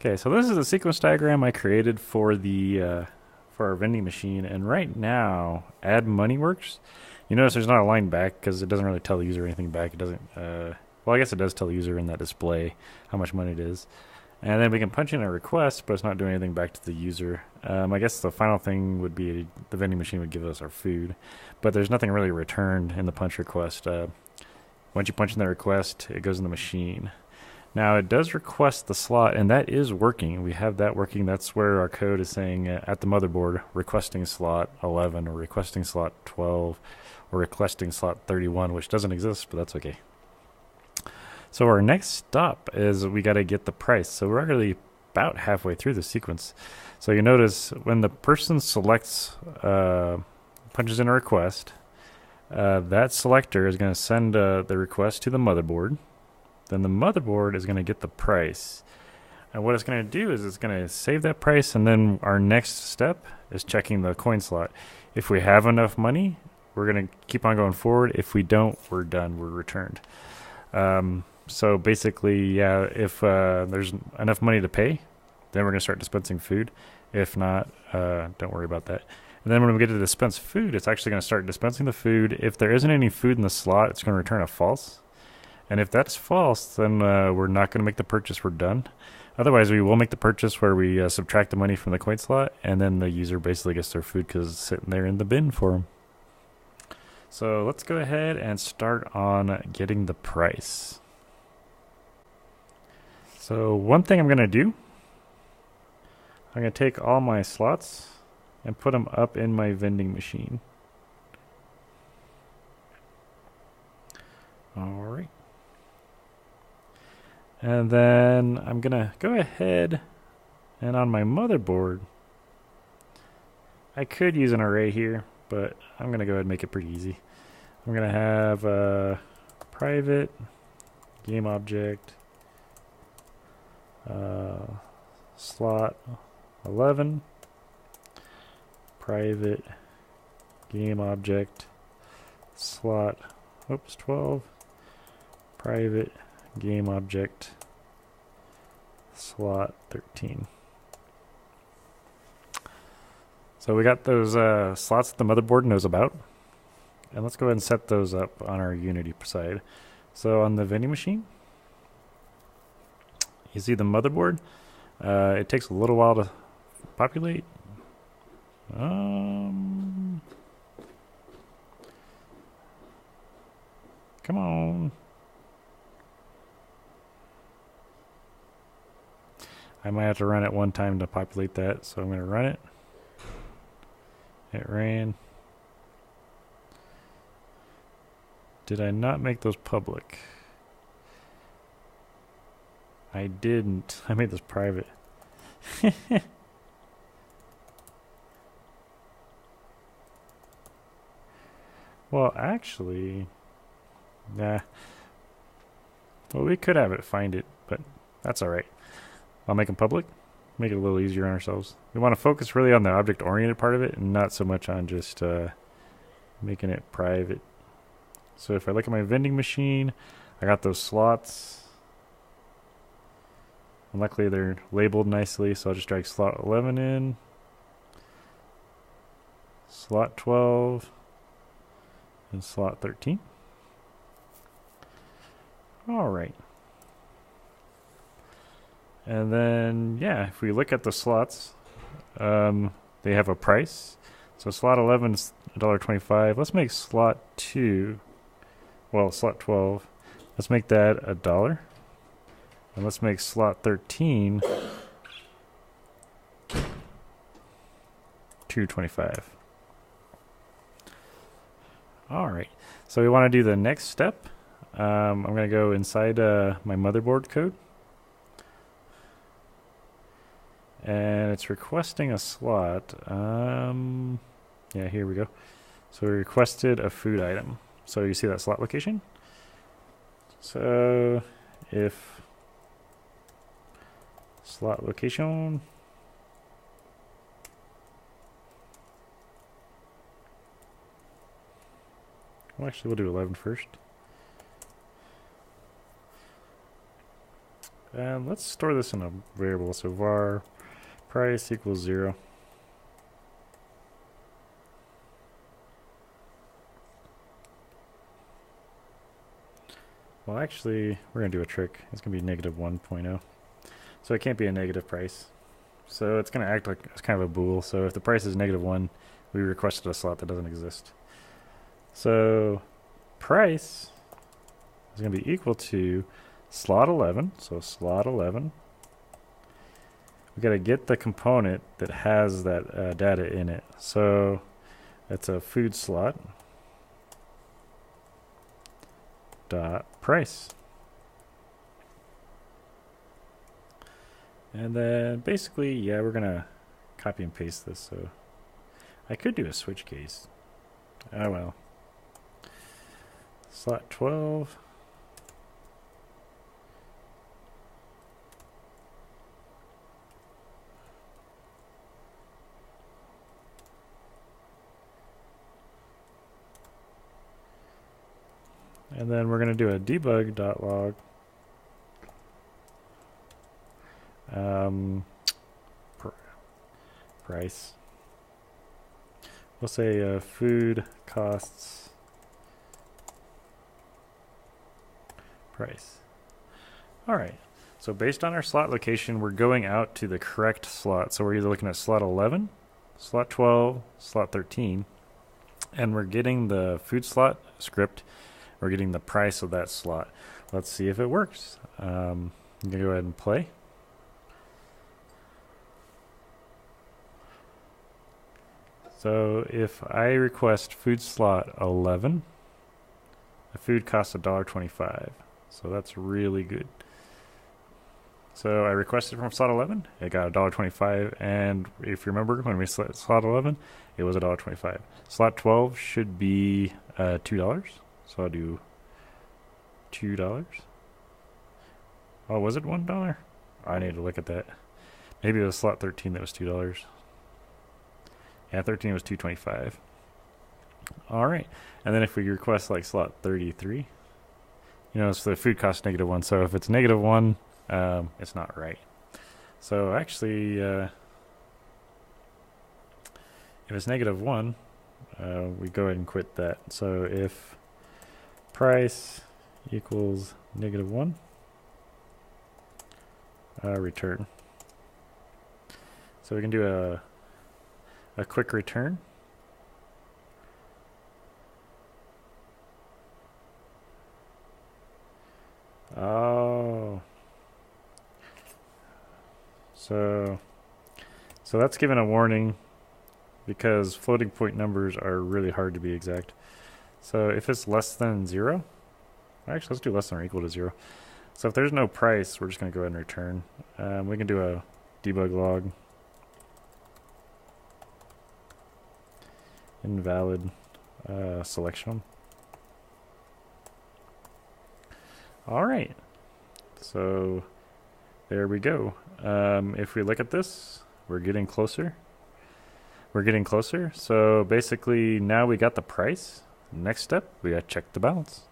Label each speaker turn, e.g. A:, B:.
A: Okay, so this is a sequence diagram I created for the for our vending machine, and right now, add money works. You notice there's not a line back because it doesn't really tell the user anything back. It doesn't. Well, I guess it does tell the user in that display how much money it is, and then we can punch in a request, but it's not doing anything back to the user. I guess the final thing would be the vending machine would give us our food, but there's nothing really returned in the punch request. Once you punch in the request, it goes in the machine. Now it does request the slot, and that is working. We have that working. That's where our code is saying at the motherboard, requesting slot 11 or requesting slot 12 or requesting slot 31, which doesn't exist, but that's okay. So our next stop is we got to get the price. So we're already about halfway through the sequence. So you notice when the person selects, punches in a request, that selector is going to send the request to the motherboard. Then the motherboard is going to get the price. And what it's going to do is it's going to save that price, and then our next step is checking the coin slot. If we have enough money, we're going to keep on going forward. If we don't, we're done. We're returned. So basically, yeah, if there's enough money to pay, then we're going to start dispensing food. If not, don't worry about that. And then when we get to dispense food, it's actually going to start dispensing the food. If there isn't any food in the slot, it's going to return a false. And if that's false, then we're not going to make the purchase. We're done. Otherwise, we will make the purchase where we subtract the money from the coin slot, and then the user basically gets their food because it's sitting there in the bin for them. So let's go ahead and start on getting the price. So one thing I'm going to do, I'm going to take all my slots and put them up in my vending machine. All right. And then I'm going to go ahead and on my motherboard, I could use an array here, but I'm going to go ahead and make it pretty easy. I'm going to have a private game object slot 11, private game object slot 12, private game object slot 13. So we got those slots that the motherboard knows about, and let's go ahead and set those up on our Unity side. So on the vending machine, you see the motherboard. It takes a little while to populate. Come on. I might have to run it one time to populate that, so I'm going to run it. It ran. Did I not make those public? I didn't. I made this private. Well, actually, nah. Well, we could have it find it, but that's all right. I'll make them public. Make it a little easier on ourselves. We want to focus really on the object-oriented part of it and not so much on just making it private. So if I look at my vending machine, I got those slots. And luckily they're labeled nicely, so I'll just drag slot 11 in. Slot 12. And slot 13. Alright. And then, yeah, if we look at the slots, they have a price. So slot 11 is $1.25. Let's make slot 2, well, slot 12. Let's make that $1. And let's make slot 13 $2.25. All right, so we want to do the next step. I'm going to go inside my motherboard code. And it's requesting a slot. Yeah, here we go. So we requested a food item. So you see that slot location? So if slot location, well, actually we'll do 11 first. And let's store this in a variable. So var price equals 0. Well, actually, we're going to do a trick. It's going to be negative 1.0. So it can't be a negative price. So it's going to act like it's kind of a bool. So if the price is negative 1, we requested a slot that doesn't exist. So price is going to be equal to slot 11. So slot 11. We got to get the component that has that data in it. So it's a food slot dot price. And then basically, yeah, we're gonna copy and paste this. So I could do a switch case. Oh well. Slot 12. And then we're going to do a debug.log. Price. We'll say food costs price. All right. So based on our slot location, we're going out to the correct slot. So we're either looking at slot 11, slot 12, slot 13, and we're getting the food slot script. We're getting the price of that slot. Let's see if it works. I'm going to go ahead and play. So if I request food slot 11, the food costs $1.25. So that's really good. So I requested from slot 11, it got $1.25, and if you remember when we slot 11, it was $1.25. Slot 12 should be $2. So I'll do $2. Oh, was it $1? I need to look at that. Maybe it was slot 13 that was $2. Yeah, 13 was $2.25. All right, and then if we request like slot 33, you know, so the food costs -1. So if it's -1, it's not right. So actually, if it's -1, we go ahead and quit that. So if price equals -1, return. So we can do a quick return. Oh. So that's given a warning because floating point numbers are really hard to be exact. So if it's less than 0, actually let's do less than or equal to 0. So if there's no price, we're just going to go ahead and return. We can do a debug log. Invalid selection. All right. So there we go. If we look at this, we're getting closer. We're getting closer. So basically now we got the price. Next step, we got to check the balance.